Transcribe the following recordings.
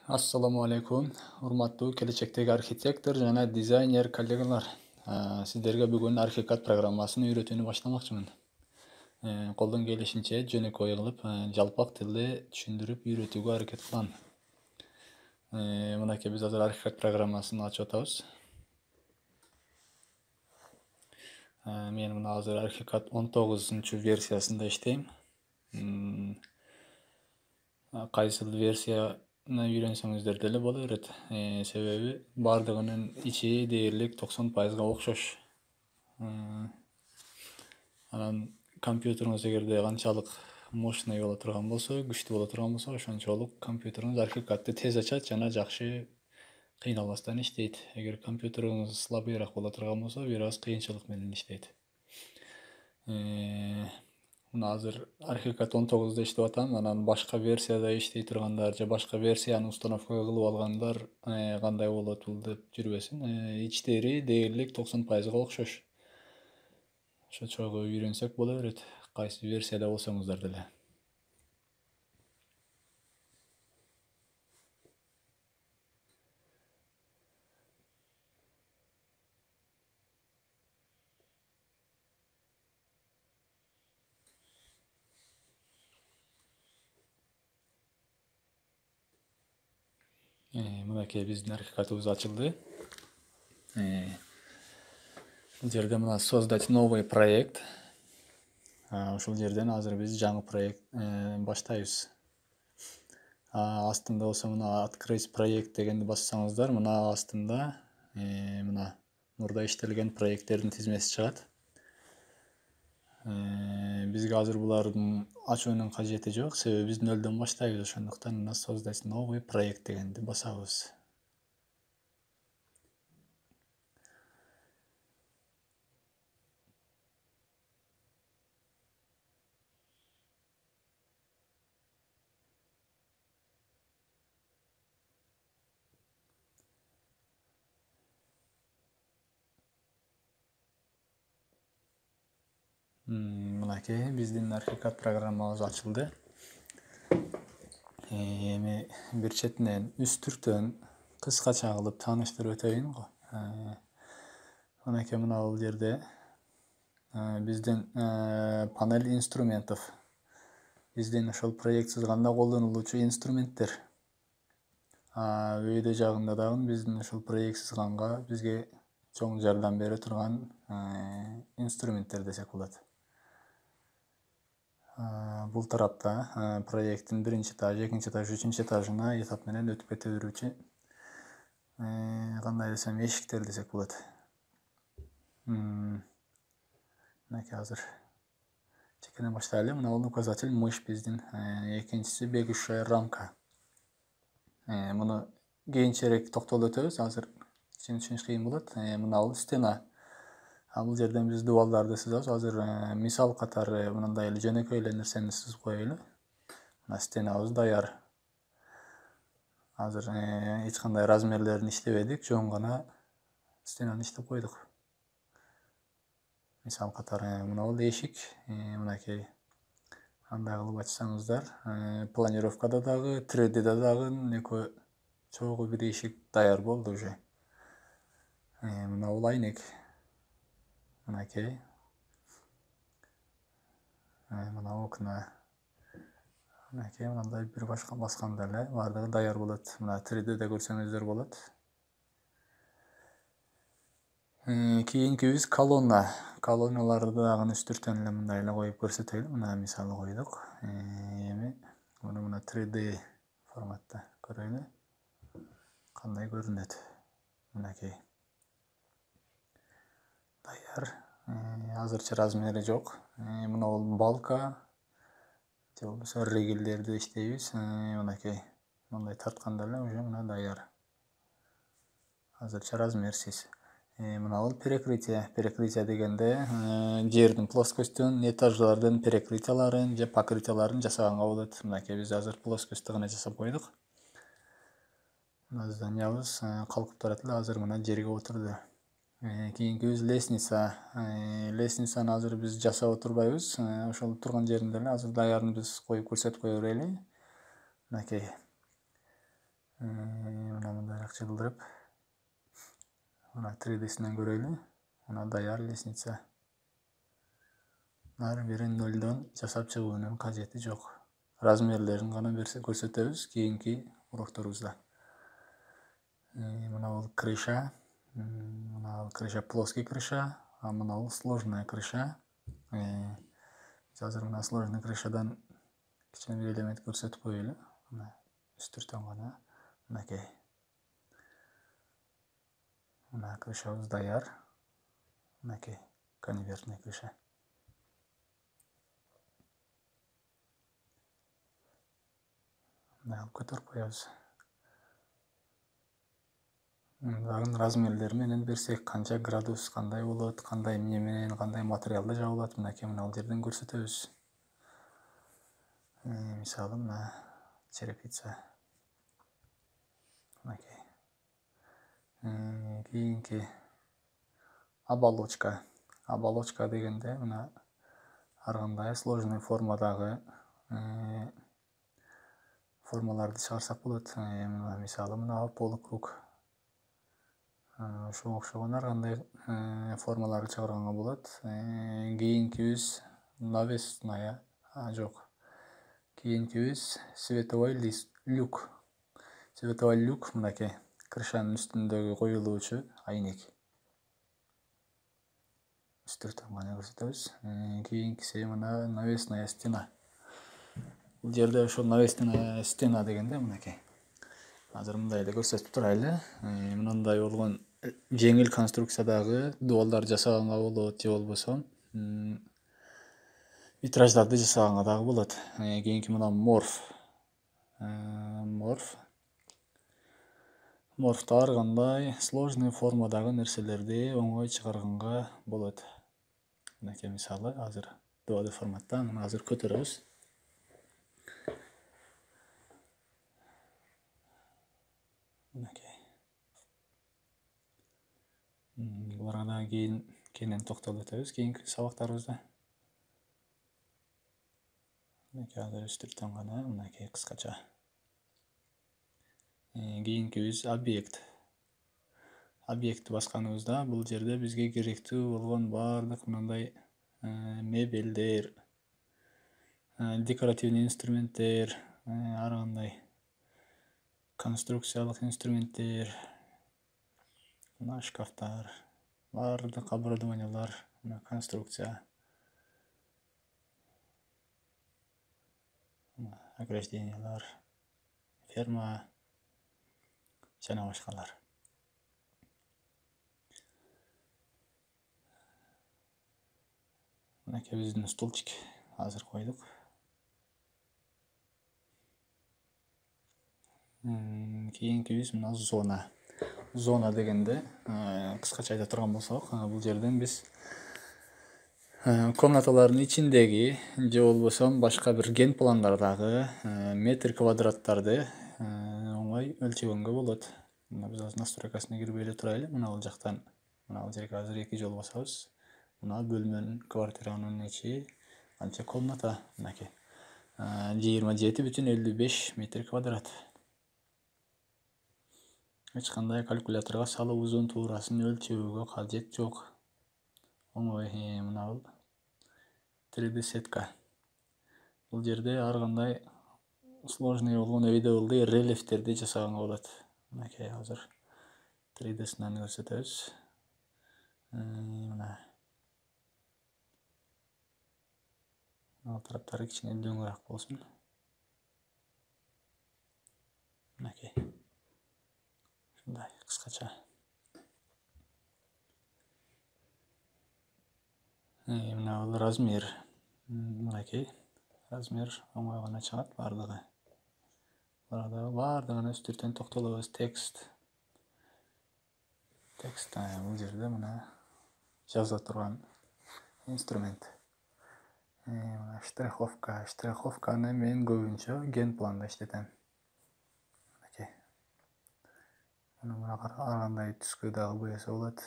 Assalamu alaikum. Урматтуу келечектеги архитектор жана дизайнер коллегалар. Сиздерге бүгүн архикад программасын үйрөтүүнү баштамакчымын. Колдон келишинче жөнөкөй кылып, жалпак тилде түшүндүрүп үйрөтүүгө аракет кылам. Мынакей биз азыр архикад программасын ачып атабыз. Мен мына азыр архикад 19-версиясында иштейм. Кайсыл версияны үйрөнсөңүздөр деле боло берет. Себеби бардыгынын ичи дээрлик 90%га окшош. Анан компьютериңиз эгерде канчалык мощный боло турган болсо, күчтүү боло турган болсо, ошончолук компьютериңиз архикадты тез ачат жана жакшы кыйналбастан иштейт. Эгер компьютериңиз слабыйраак боло турган болсо, бир аз кыйынчылык менен иштейт. Мына азыр архикад 19да иштеп атам. Анан башка версияда иштей тургандар же башка версияны установка кылып алгандар кандай болот бул деп жүрбөсүн. Ичтери дээрлик 90%га окшош. Ошочого үйрөнсөк боло берет. Кайсы версияда болсоңуздар деле. Мынакей биздин архикадыбыз ачылды. Бул жерде мына создать новый проект. Ушул жерден азыр биз жаңы проект баштайбыз. Астында болсо мына открыть проект дегенди бассаңыздар, мына астында мына мурда иштелген проекттердин тизмеси чыгат. Бизге азыр булардын ачуунун кажети жок, себеби биз нөлдөн баштайбыз. Ошондуктан мына создать новый проект дегенди басабыз. Мынакей биздин архикад программабыз ачылды. Эми бир четинен үстүртөн кыскача кылып тааныштырып өтөйүн го. Мынакей мына бул жерде биздин панель инструментов. Биздин ошол проект сызганда колдонулуучу инструменттер. Өйдө жагында дагы биздин ошол проект сызганга бизге чоң жардам бере турган инструменттер десек болот. Бул тарапта проекттин биринчи этажы, экинчи этаж, үчүнчү этажына этап менен өтүп кете берүүчү кандай десем эшиктер десек болот. Мынакей азыр чекенен баштайлы. Мына бул указатель мышь биздин, экинчиси бегущая рамка. Муну кийинчерээк токтолуп өтөбүз. Азыр түшүнүш кыйын болот. Мына бул стена. Бул жерден биз дубалдарды сызабыз. Азыр мисал катары мындай эле жөнөкөй эле нерсени сызып коелу. Мына стенабыз даяр. Азыр эч кандай размерлерин иштебедик, жөн гана стенаны иштеп койдук. Мисал катары мына бул эшик, мынакей андай кылып ачсаңыздар, планировкада дагы, 3D'да дагы экөө чогуу бир эшик даяр болду уже. Мына бул айнек. Мынакей. Мына окна. Мынакей мындай бир башка басканда эле бардыгы даяр болот. Мына 3D'де көрсөңүздөр болот. Кийинкибиз колонна. Колонналарды дагы үстүртөн эле мындай эле коюп көрсөтөлү. Мына мисалы койдук. Эми муну мына 3D форматта көрөлү. Кандай көрүнөт. Мынакей. Даяр. Азырча размери жок. Мына бул балка. Же болбосо ригелдерди иштейбиз. Мынакей. Мындай тартканда эле уже мына даяр. Азырча размерсиз. Мына бул перекрытие. Перекрытие дегенде жердин плоскостун, этаждардын перекрытияларын же покрытияларын жасаганга болот. Мынакей биз азыр плоскосту гана жасап койдук. Мына зданиябыз калкып турат эле, азыр мына жерге отурду. Кийинкибиз лестница. Лестницаны азыр биз жасап отурбайбыз. Ошол турган жеринде эле азыр даярын биз коюп көрсөтүп кое берели. Мынакей. Мына мындайраак жылдырып, мына 3D'синен көрөлү. Мына даяр лестница. Ар бирин нөлдөн жасап чыгуунун кажети жок. Размерлерин гана көрсөтөбүз кийинки урокторубузда. Мына бул крыша. Мына крыша плоский крыша, а мына бул сложная крыша. Биз азыр мына сложный крышадан кичине бир элемент көрсөтүп коелу. Мына үстүртөн гана. Мынакей. Мына крышабыз даяр. Мынакей, конвертный крыша. Мына көтөрүп коебуз. Дагы размерлери менен берсек, канча градус, кандай болот, кандай эмне менен, кандай материалда жабылат, мынакей мына бул жерден көрсөтөбүз. Мисалы мына черепица. Мынакей. Кийинки оболочка. Оболочка дегенде мына ар кандай сложный формадагы формаларды чыгарсак болот. Мына мисалы мына полукруг. Ошого окшогон ар кандай формаларды чыгарганга болот. Кийинкибиз навесная, жок. Кийинкибиз световой люк. Световой люк мынакей. Крышанын үстүндөгү коюлуучу айнек. Үстүртөн гана көрсөтөбүз. Кийинкиси мына навесная стена. Бул жерде ошол навесная стена дегенде мынакей. Азыр мындай эле көрсөтүп турайлы. Мындай болгон жеңил конструкциядагы дубалдар жасаганга болот, же болбосо витраждарды жасаганга дагы болот. Кийинки мына морф. Морфто ар кандай сложный формадагы нерселерди оңой чыгарганга болот. Мынакей мисалы азыр 2D форматта, мына азыр көтөрөбүз. Мынакей. Буларга дагы кенен токтолуп өтөбүз кийинки сабактарыбызда. Мынакей азыр үстүртөн гана, мынакей кыскача. Кийинкибиз объект. Объектти басканыбызда бул жерде бизге керектүү болгон баардык мындай мебелдер, декоративный инструменттер, ар кандай конструкциялык инструменттер, мына шкафтар, баардык оборудованиялар, мына конструкция, ограждениялар, ферма жана башкалар. Мынакей биздин стульчик азыр койдук. Кийинкибиз мына зона. Зона дегенде кыскача айта турган болсок, бул жерден биз комнаталардын ичиндеги же болбосо башка бир ген пландардагы метр квадраттарды оңой өлчөгөнгө болот. Мына биз азыр настройкасына кирбей эле турайлы. Мына бул жактан, мына бул жерге азыр 2 жол басабыз. Мына бөлмөнүн, квартиранын ичи канча комната, мынакей 27,55 метр квадрат. Эч кандай калькуляторго салып узун туурасын өлчөөгө кажет жок. Оңой, мына бул 3D сетка. Бул жерде ар кандай сложный болгон видеолду рельефтерди жасаганга болот. Мынакей азыр 3D'синен көрсөтөбүз. Мына тараптары кичине дөңүрөөк болсун. Мынакей. Ушундай кыскача. Мына бул размер. Мынакей. Размер оңой гана чыгат баардыгы. Баардыгына үстүртөн токтолобуз. Текст. Бул жерде мына жаза турган инструмент. Штриховка. Штриховканы мен көбүнчө ген планда иштетем. Мынакей. Мына ар кандай түскө дагы боесо болот.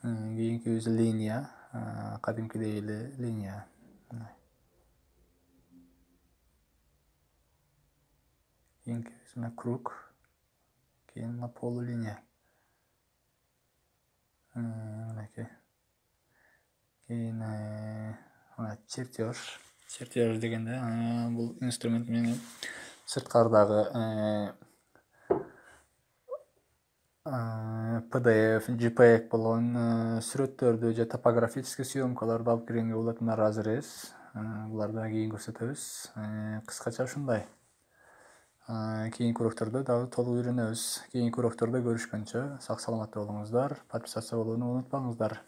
Кийинкибиз линия. Кадимкидей эле линия. Кийинкисине круг, кийин мына полулиния. Мынакей. Кийин мына чертеж. Чертеж дегенде бул инструмент менен сырткардагы PDF, JPEG болгон сүрөттөрдү же топографический съемкаларды алып киргенге болот. Мына разрез. Буларды кийин көрсөтөбүз. Кыскача ушундай. Кийинки уроктордо дагы толук үйрөнөбүз. Кийинки уроктордо көрүшкөнчө сак саламатта болуңуздар. Подписаться болууну унутпаңыздар.